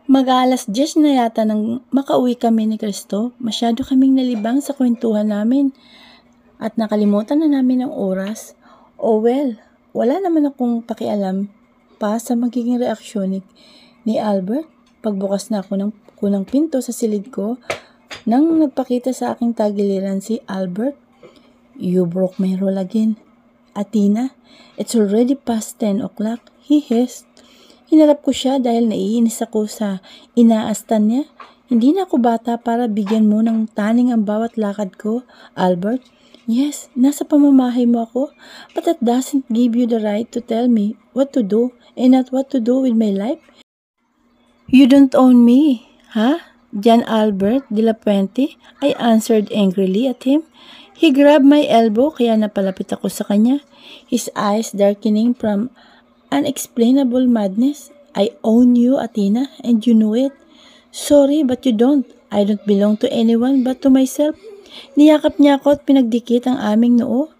Mag-aalas 10 na yata nang makauwi kami ni Kristo. Masyado kaming nalibang sa kwentuhan namin at nakalimutan na namin ang oras. Oh well, wala naman akong pakialam pa sa magiging reaksyon ni Albert. Pagbukas na ako ng kunang pinto sa silid ko, nang nagpakita sa aking tagiliran si Albert. You broke my rule again. Athena, it's already past 10 o'clock. He hissed. Hinarap ko siya dahil naiinis ako sa inaastan niya. Hindi na ako bata para bigyan mo ng taning ang bawat lakad ko, Albert. Yes, nasa pamamahay mo ako, but that doesn't give you the right to tell me what to do and not what to do with my life. You don't own me, huh? John Albert de la Puente, I answered angrily at him. He grabbed my elbow kaya napalapit ako sa kanya, his eyes darkening from unexplainable madness. I own you, Athena, and you know it. Sorry, but you don't. I don't belong to anyone but to myself. Niyakap niya ako at pinagdikit ang aming noo.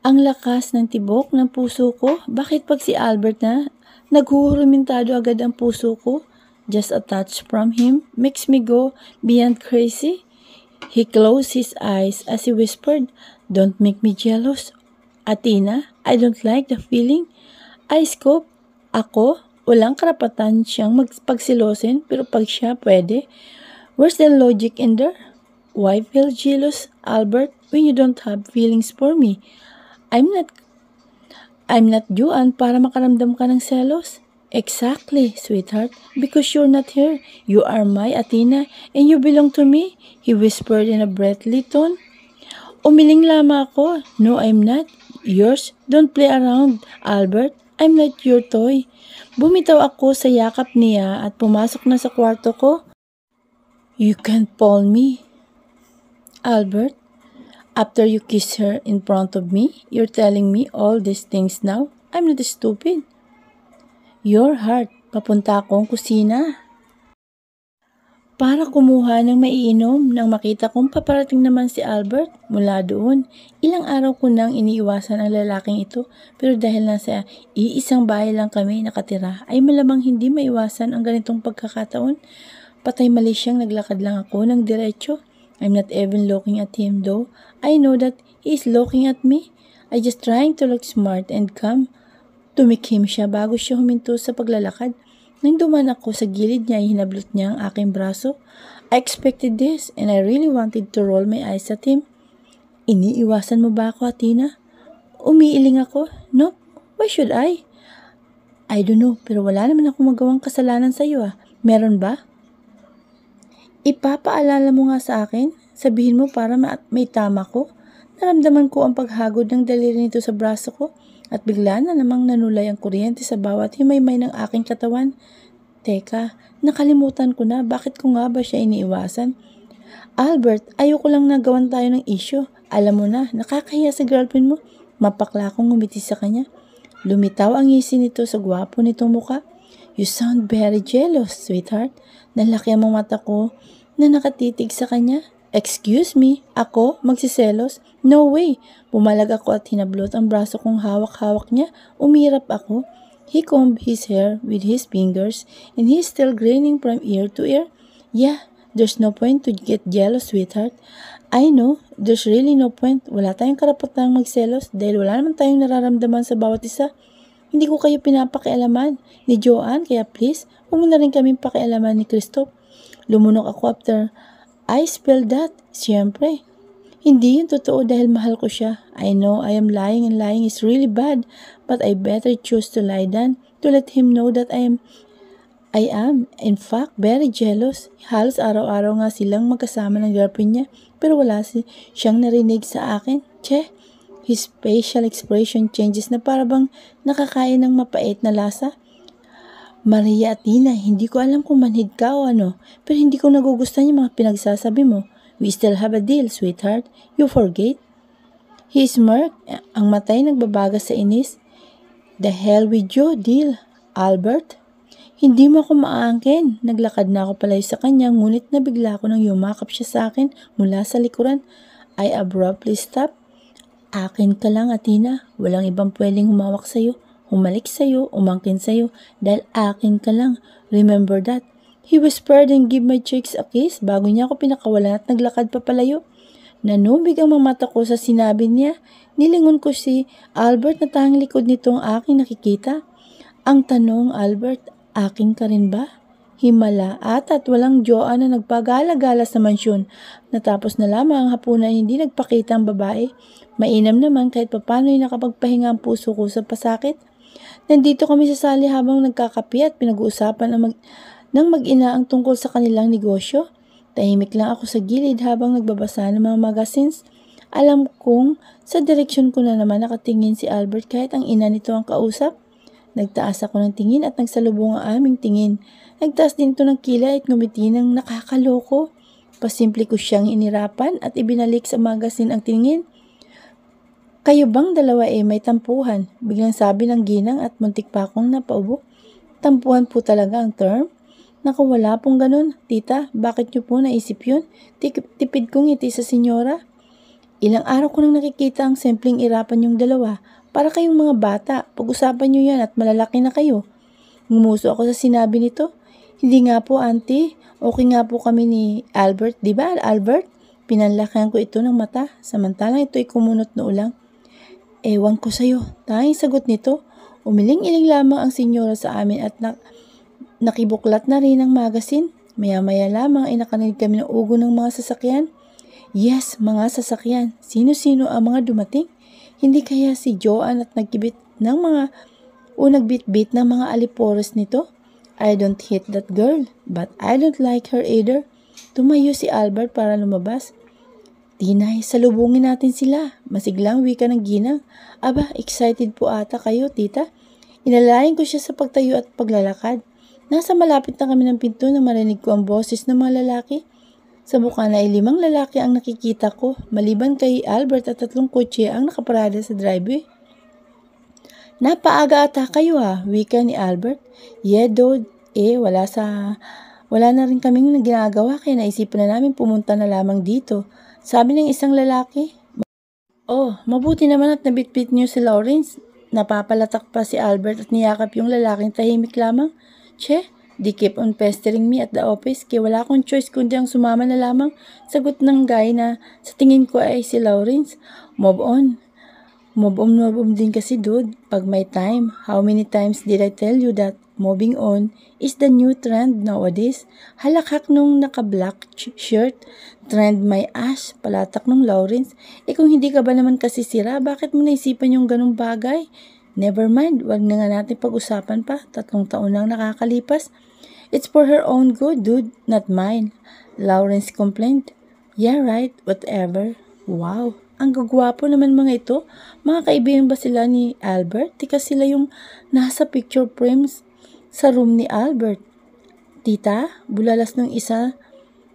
Ang lakas ng tibok ng puso ko. Bakit pag si Albert na, naghuhurumintado agad ang puso ko? Just a touch from him makes me go beyond crazy. He closed his eyes as he whispered, Don't make me jealous. Athena, I don't like the feeling. I scope. Ako, walang karapatan siyang magpagsilosin, pero pag siya pwede. Where's the logic in there? Why feel jealous, Albert, when you don't have feelings for me? I'm not Juan para makaramdam ka ng selos. Exactly, sweetheart, because you're not here. You are my Athena, and you belong to me, he whispered in a breathy tone. Umiling lamang ako. No, I'm not. Yours. Don't play around, Albert. I'm not your toy. Bumitaw ako sa yakap niya at pumasok na sa kwarto ko. You can't pull me, Albert. After you kiss her in front of me, you're telling me all these things now. I'm not stupid. Your heart. Papunta akong kusina para kumuha ng maiinom nang makita kong paparating naman si Albert. Mula doon, ilang araw ko nang iniiwasan ang lalaking ito, pero dahil nasa iisang bahay lang kami nakatira, ay malamang hindi maiwasan ang ganitong pagkakataon. Patay mali siyang naglakad lang ako ng diretso. I'm not even looking at him though. I know that he is looking at me. I just trying to look smart and calm. Tumikim siya bago siya huminto sa paglalakad. Nang duman ako sa gilid niya, hinablot niya ang aking braso. I expected this and I really wanted to roll my eyes at him. Iniiwasan mo ba ako, Athena? Umiiling ako. No, why should I? I don't know, pero wala naman akong magawang kasalanan sa iyo. Meron ba? Ipapaalala mo nga sa akin. Sabihin mo para may tama ko. Naramdaman ko ang paghagod ng daliri nito sa braso ko. At bigla na namang nanulay ang kuryente sa bawat himaymay ng aking katawan. Teka, nakalimutan ko na, bakit ko nga ba siya iniiwasan? Albert, ayoko lang nagawan tayo ng issue. Alam mo na, nakakahiya sa girlfriend mo. Mapakla akong ngumiti sa kanya. Lumitaw ang ngisi nito sa gwapo nitong muka. You sound very jealous, sweetheart. Nalaki ang mata ko na nakatitig sa kanya. Excuse me, ako magsiselos? No way. Pumalag ako at hinablot ang braso kong hawak-hawak niya. Umirap ako. He combed his hair with his fingers and he's still grinning from ear to ear. Yeah, there's no point to get jealous, sweetheart. I know, there's really no point. Wala tayong karapatang magselos dahil wala naman tayong nararamdaman sa bawat isa. Hindi ko kayo pinapakialaman ni Joanne, kaya please, huwag mo na rin kaming pakialaman ni Christoph. Lumunok ako after I spelled that. Siyempre, hindi yun totoo dahil mahal ko siya. I know I am lying and lying is really bad, but I better choose to lie than to let him know that I am, in fact, very jealous. Halos araw-araw nga silang magkasama ng girlfriend niya, pero wala siyang narinig sa akin. Che, his facial expression changes na parabang nakakain ng mapait na lasa. Maria Athena, hindi ko alam kung manhid ka o ano, pero hindi ko nagugustuhan yung mga pinagsasabi mo. We still have a deal, sweetheart. You forget? He smirked, ang matay nagbabaga sa inis. The hell with you, deal, Albert? Hindi mo ako maangkin. Naglakad na ako palayo sa kanya, ngunit nabigla ko nang yumakap siya sa akin mula sa likuran. I abruptly stopped. Akin ka lang, Athena. Walang ibang pwedeng humawak sa'yo. humalik sa'yo, umangkin sa'yo, dahil akin ka lang. Remember that? He whispered and gave my cheeks a kiss bago niya ako pinakawalan at naglakad papalayo. Nanubig ang mga mata ko sa sinabi niya. Nilingon ko si Albert na tanging likod nito ang aking nakikita. Ang tanong, Albert, akin ka rin ba? Himala at walang jowa na nagpagala-gala sa mansyon. Natapos na lamang ang hapunan, hindi nagpakita ang babae. Mainam naman kahit papano ay nakapagpahinga ang puso ko sa pasakit. Nandito kami sa sali habang nagkakape at pinag-uusapan ng mag-ina ang tungkol sa kanilang negosyo. Tahimik lang ako sa gilid habang nagbabasa ng mga magazines. Alam kong sa direksyon ko na naman nakatingin si Albert kahit ang ina nito ang kausap. Nagtaas ako ng tingin at nagsalubong ang aming tingin. Nagtaas din ito ng kilay at ngumiti ng nakakaloko. Pasimple ko siyang inirapan at ibinalik sa magazine ang tingin. Kayo bang dalawa may tampuhan? Biglang sabi ng ginang at muntik pa akong napaubo. Tampuhan po talaga ang term? Naku, wala pong ganun. Tita, bakit niyo po naisip yun? Tipid kong ngiti sa senyora. Ilang araw ko nang nakikita ang simpleng irapan yung dalawa. Para kayong mga bata, pag-usapan niyo yan at malalaki na kayo. Ngumuso ako sa sinabi nito. Hindi nga po, auntie. Okay nga po kami ni Albert. Di ba, Albert? Pinanlakihan ko ito ng mata. Samantalang ito ay kumunot na ulang. Ewan ko sa'yo. Tanging sagot nito. Umiling-iling lamang ang senyora sa amin at nakibuklat na rin ang magazine. Maya-maya lamang ay nakarinig kami ng ugo ng mga sasakyan. Yes, mga sasakyan. Sino-sino ang mga dumating? Hindi kaya si Joanne at nagbitbit ng mga alipores nito? I don't hate that girl, but I don't like her either. Tumayo si Albert para lumabas. Tinay, salubungin natin sila. Masiglang wika ng ginang. Aba, excited po ata kayo, tita. Inalayan ko siya sa pagtayo at paglalakad. Nasa malapit na kami ng pinto na marinig ko ang boses ng mga lalaki. Sa bukana ay 5 lalaki ang nakikita ko, maliban kay Albert at 3 kotse ang nakaparada sa driveway. Napaaga ata kayo wika ni Albert. Yeah, dude. Wala na rin kaming ginagawa kaya naisipan na namin pumunta na lamang dito. Sabi ng isang lalaki. Oh, mabuti naman at nabitbit niyo si Lawrence. Napapalatak pa si Albert at niyakap yung lalaking tahimik lamang. Che, they keep on pestering me at the office kaya wala akong choice kundi ang sumama na lamang. Sagot ng guy na sa tingin ko ay si Lawrence. Move on din kasi dude. Pag may time, how many times did I tell you that moving on is the new trend nowadays? Halakhak nung naka-black shirt. Trend my ass, palatak nung Lawrence. Kung hindi ka ba naman kasi sira, bakit mo naisipan yung ganung bagay? Never mind, wag na nga natin pag-usapan pa. 3 taon nang nakakalipas. It's for her own good, dude, not mine. Lawrence complained. Yeah, right, whatever. Wow, ang gagwapo naman mga ito. Mga kaibigan ba sila ni Albert? Tika sila yung nasa picture frames sa room ni Albert. Tita, bulalas ng isa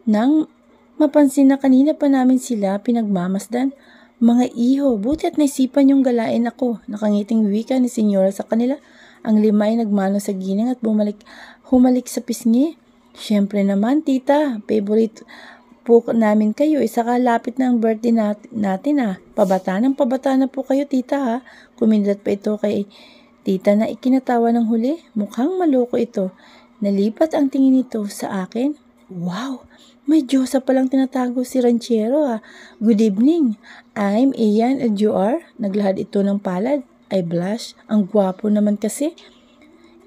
nang mapansin na kanina pa namin sila pinagmamasdan. Mga iho, buti at naisipan yung galain ako. Nakangiting wika ni senyora sa kanila. Ang 5 ay nagmano sa ginang at humalik sa pisngi. Siyempre naman, tita, favorite po namin kayo. Isa kalapit na ang birthday natin Pabata na po kayo, tita Kumindat pa ito kay tita na ikinatawa ng huli. Mukhang maloko ito. Nalipat ang tingin nito sa akin. Wow! May Diyosa palang tinatago si Ranchero Good evening. I'm Ian and you are? Naglahad ito ng palad. I blush. Ang gwapo naman kasi.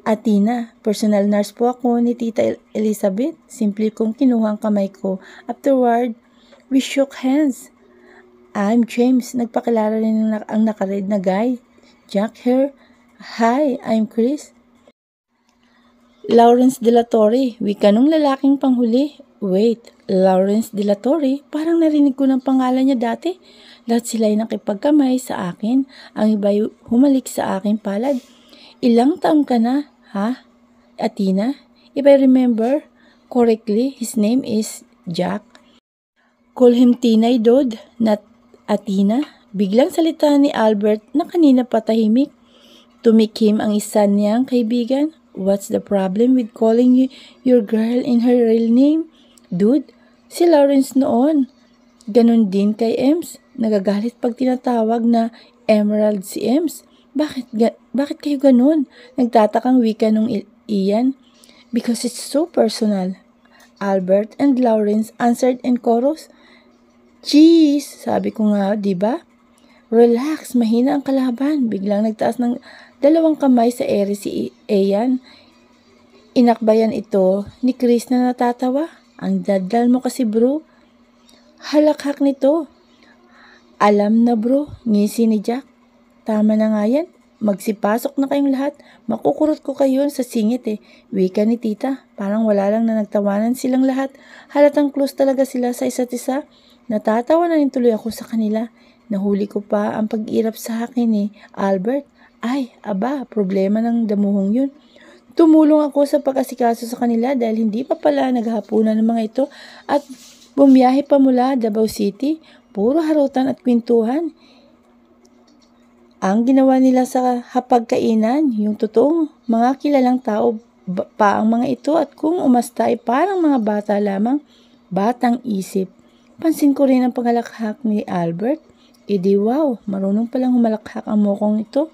Atina, personal nurse po ako ni Tita Elizabeth. Simple kong kinuha ang kamay ko. Afterward, we shook hands. I'm James. Nagpakilala rin ang nakared na guy. Jack here. Hi, I'm Chris. Lawrence de la Torre. Wika nung lalaking panghuli. Wait, Lawrence de la Torre? Parang narinig ko ng pangalan niya dati. Lahat sila ay nakipagkamay sa akin. Ang iba ay humalik sa aking palad. Ilang taon ka na, Atina? If I remember correctly, his name is Jack. Call him Tinay, dude, not Atina. Biglang salita ni Albert na kanina patahimik. Tumikim ang isa niyang kaibigan. What's the problem with calling your girl in her real name? Dude, si Lawrence noon. Ganon din kay Ems. Nagagalit pag tinatawag na Emerald si Ems. Bakit kayo ganun? Nagtatakang wika nung Ian. Because it's so personal. Albert and Lawrence answered in chorus. Jeez, sabi ko nga, di ba? Relax, mahina ang kalaban. Biglang nagtaas ng 2 kamay sa ere si Ian. Inakbayan ito ni Chris na natatawa. Ang dadal mo kasi bro. Halakhak nito. Alam na bro, ngisi ni Jack. Tama na nga yan. Magsipasok na kayong lahat. Makukurot ko kayo sa singit eh. Wika ni tita. Parang wala lang na nagtawanan silang lahat. Halatang close talaga sila sa isa't isa. Natatawa na rin tuloy ako sa kanila. Nahuli ko pa ang pag-irap sa akin eh. Albert, ay, aba, problema ng damuhong yun. Tumulong ako sa pag-asikaso sa kanila dahil hindi pa pala naghahapunan ng mga ito at bumiyahe pa mula Davao City. Puro harutan at kwentuhan. Ang ginawa nila sa hapagkainan, yung totoong mga kilalang tao pa ang mga ito at kung umasta ay parang mga bata lamang, batang isip. Pansin ko rin ang pangalakhak ni Albert. Edi wow, marunong palang humalakhak ang mokong ito.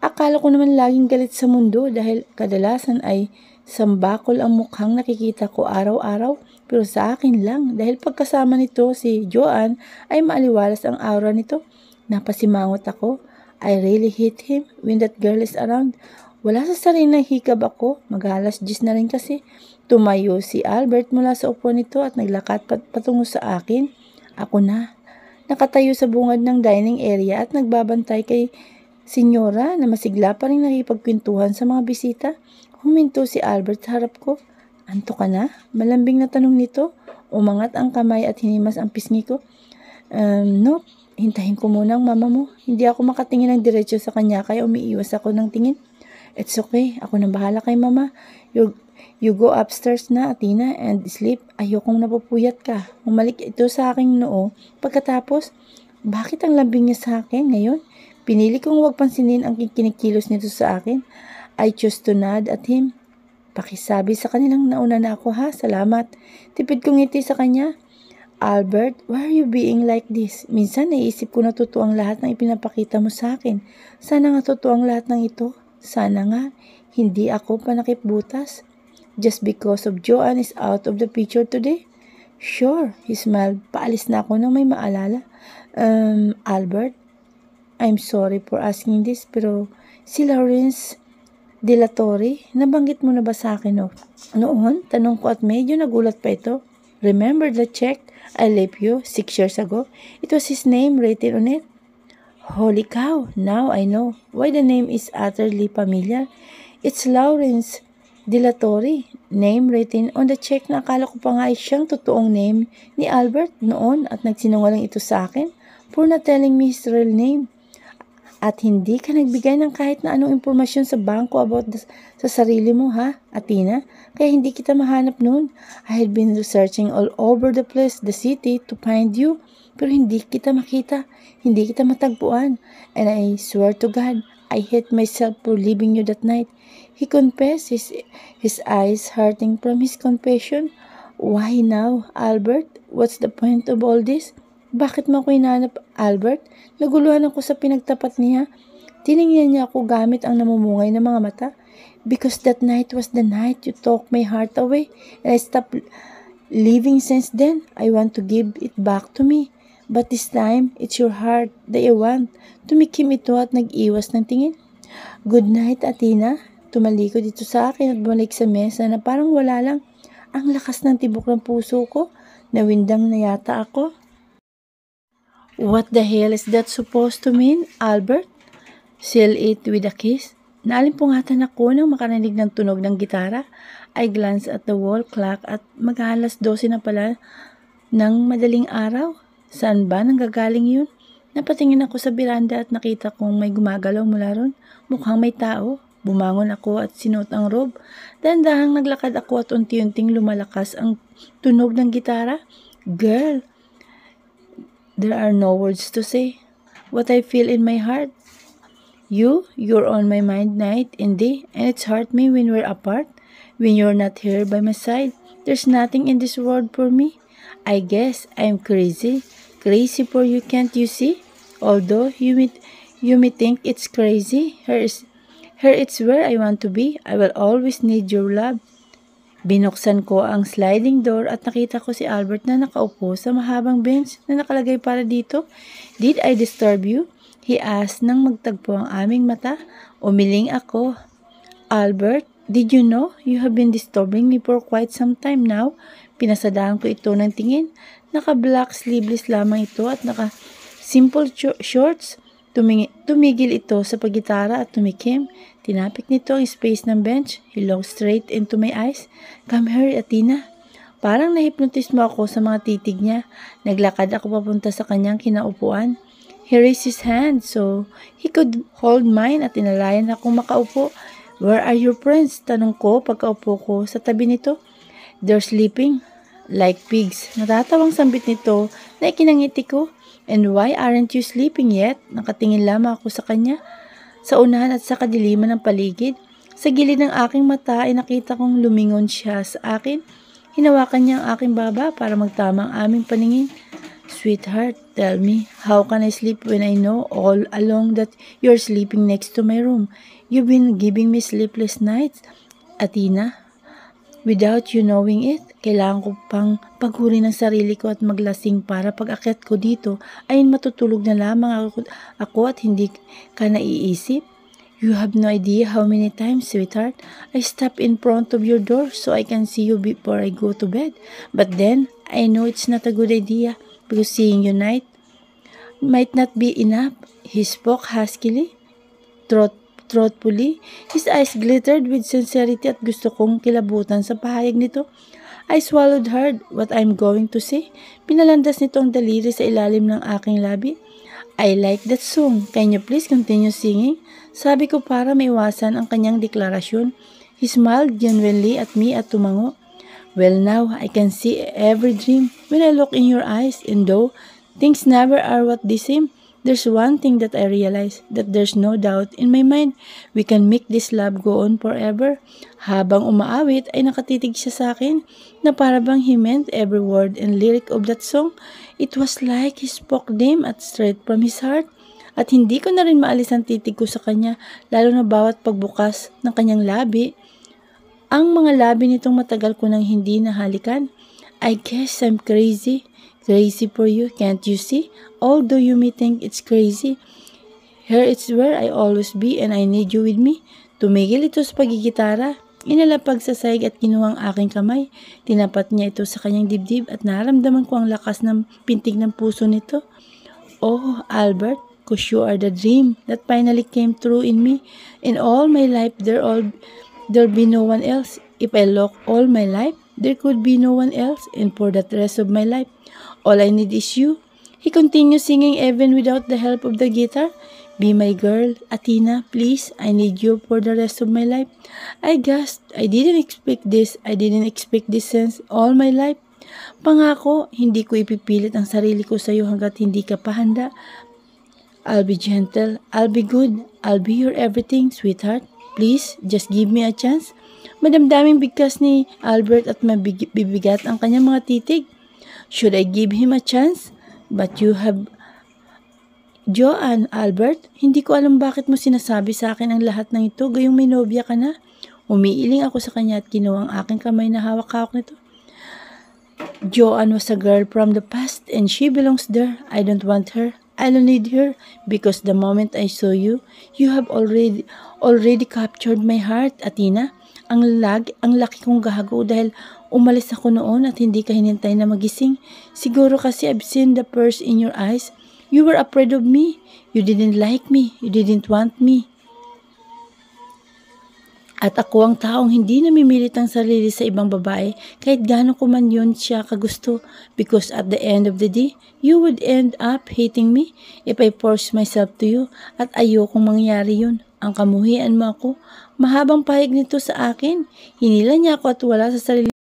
Akala ko naman laging galit sa mundo dahil kadalasan ay sambakol ang mukhang nakikita ko araw-araw. Pero sa akin lang dahil pagkasama nito si Joanne ay maaliwalas ang aura nito. Napasimangot ako. I really hate him when that girl is around. Wala sa sariling hikab ako. Mag-alas 10 na rin kasi. Tumayo si Albert mula sa upo nito at naglakad patungo sa akin. Ako na. Nakatayo sa bungad ng dining area at nagbabantay kay senyora na masigla pa rin nakipagkwentuhan sa mga bisita. Huminto si Albert sa harap ko. Anto ka na? Malambing na tanong nito. Umangat ang kamay at hinimas ang pisngi ko. Nope. Hintahin ko muna ang mama mo. Hindi ako makatingin ng diretso sa kanya kaya umiiwas ako ng tingin. It's okay. Ako nang bahala kay mama. You go upstairs na, Athena, and sleep. Ayokong napupuyat ka. Umalik ito sa aking noo. Pagkatapos, bakit ang lambing niya sa akin ngayon? Pinili kong huwag pansinin ang kinikilos nito sa akin. I chose to nod at him. Pakisabi sa kanilang nauna na ako ha. Salamat. Tipid kong ngiti sa kanya. Albert, why are you being like this? Minsan naisip ko na totoo ang lahat ng ipinapakita mo sa akin. Sana nga totoo ang lahat ng ito. Sana nga, hindi ako panakipbutas. Just because of Joanne is out of the picture today? Sure, he smiled. Paalis na ako nang may maalala. Albert, I'm sorry for asking this, pero si Lawrence De La Torre, nabanggit mo na ba sa akin noon? Tanong ko at medyo nagulat pa ito. Remember the check I left you 6 years ago? It was his name written on it. Holy cow, now I know why the name is utterly familiar. It's Lawrence De La Torre, name written on the check na akala ko pa nga ay siyang totoong name ni Albert noon at nagsinungaling ito sa akin for not telling me his real name. At hindi ka nagbigay ng kahit na anong impormasyon sa bangko about sa sarili mo ha, Athena? Kaya hindi kita mahanap noon. I had been searching all over the place, the city, to find you. Pero hindi kita makita. Hindi kita matagpuan. And I swear to God, I hate myself for leaving you that night. He confessed, his eyes hurting from his confession. Why now, Albert? What's the point of all this? Bakit mo ako hinahanap, Albert? Naguluhan ako sa pinagtapat niya. Tiningnan niya ako gamit ang namumungay ng mga mata. Because that night was the night you took my heart away. And I stopped living since then. I want to give it back to me. But this time, it's your heart that I want. Tumikim ito at nag-iwas ng tingin. Good night, Athena. Tumalikod dito sa akin at bumalik sa mesa na parang wala lang. Ang lakas ng tibok ng puso ko. Nawindang na yata ako. What the hell is that supposed to mean, Albert? Seal it with a kiss? Naalimpungatan ako nang makarinig ng tunog ng gitara. I glanced at the wall clock at mag-alas 12 na pala ng madaling araw. Saan ba nanggagaling yun? Napatingin ako sa biranda at nakita kong may gumagalaw mula ron. Mukhang may tao. Bumangon ako at sinuot ang robe. Dahan-dahang naglakad ako at unti-unting lumalakas ang tunog ng gitara. Girl, there are no words to say. What I feel in my heart. You're on my mind night and day, and it's hurt me when we're apart. When you're not here by my side, there's nothing in this world for me. I guess I'm crazy. Crazy for you, can't you see? Although You may think it's crazy. Here it's where I want to be. I will always need your love. Binuksan ko ang sliding door at nakita ko si Albert na nakaupo sa mahabang bench na nakalagay para dito. Did I disturb you? He asked nang magtagpo ang aming mata. Umiling ako. Albert, did you know you have been disturbing me for quite some time now? Pinasadahan ko ito ng tingin. Naka-black sleeveless lamang ito at naka-simple shorts. Tumigil ito sa paggitara at tumikim. Tinapik nito ang space ng bench. He looked straight into my eyes. Come here, Athena. Parang nahipnotis mo ako sa mga titig niya. Naglakad ako papunta sa kanyang kinaupuan. He raised his hand so he could hold mine at inalayan akong makaupo. Where are your friends? Tanong ko pagkaupo ko sa tabi nito. They're sleeping like pigs. Natatawang sambit nito na ikinangiti ko. And why aren't you sleeping yet? Nakatingin lamang ako sa kanya. Sa unahan at sa kadiliman ng paligid. Sa gilid ng aking mata ay nakita kong lumingon siya sa akin. Hinawakan niya ang aking baba para magtama ang aming paningin. Sweetheart, tell me, how can I sleep when I know all along that you're sleeping next to my room? You've been giving me sleepless nights, Athena. Without you knowing it, kailangan ko pang paghuri ng sarili ko at maglasing para pag-akyat ko dito ay matutulog na lamang ako at hindi ka naiisip. You have no idea how many times, sweetheart, I stop in front of your door so I can see you before I go to bed. But then, I know it's not a good idea because seeing you might not be enough. He spoke huskily, thoughtfully. His eyes glittered with sincerity at gusto kong kilabutan sa pahayag nito. I swallowed hard what I'm going to say. Pinalandas nito ang daliri sa ilalim ng aking labi. I like that song. Can you please continue singing? Sabi ko para maiwasan ang kanyang deklarasyon. He smiled genuinely at me at tumango. Well, now I can see every dream when I look in your eyes, and though things never are what they seem, there's one thing that I realize, that there's no doubt in my mind, we can make this love go on forever. Habang umaawit ay nakatitig siya sa akin na parabang he meant every word and lyric of that song. It was like he spoke them at straight from his heart. At hindi ko na rin maalis ang titig ko sa kanya, lalo na bawat pagbukas ng kanyang labi. Ang mga labi nitong matagal ko nang hindi nahalikan. I guess I'm crazy. Crazy for you, can't you see? Although you may think it's crazy, here it's where I always be and I need you with me. Tumigil ito sa pagigitara. Inalapag sa sahig at kinuha ang aking kamay. Tinapat niya ito sa kanyang dibdib at naramdaman ko ang lakas ng pintig ng puso nito. Oh, Albert, cause you are the dream that finally came true in me. In all my life, there'll be no one else. If I look all my life, there could be no one else, and for the rest of my life, all I need is you. He continued singing even without the help of the guitar. Be my girl, Athena, please. I need you for the rest of my life. I gasped. I didn't expect this. I didn't expect this since all my life. Pangako, hindi ko ipipilit ang sarili ko sa iyo hanggat hindi ka pa handa. I'll be gentle. I'll be good. I'll be your everything, sweetheart. Please, just give me a chance. Madamdaming bigkas ni Albert at mabibigat ang kanyang mga titig. Should I give him a chance? But you have... Joanne, Albert, hindi ko alam bakit mo sinasabi sa akin ang lahat ng ito gayong may nobya ka na. Umiiling ako sa kanya at kinuha ang aking kamay na hawak-hawak nito. Joanne was a girl from the past and she belongs there. I don't want her. I don't need her because the moment I saw you, you have already captured my heart, Athena. Ang laki kong gahago dahil umalis ako noon at hindi ka hinintay na magising. Siguro kasi I've seen the purse in your eyes. You were afraid of me. You didn't like me. You didn't want me. At ako ang taong hindi namimilit ang sarili sa ibang babae kahit gaano ko man yun siya kagusto. Because at the end of the day, you would end up hating me if I forced myself to you. At ayokong mangyari yun. Ang kamuhian mo ako. Mahabang pahig nito sa akin. Hinila niya ako at wala sa sarili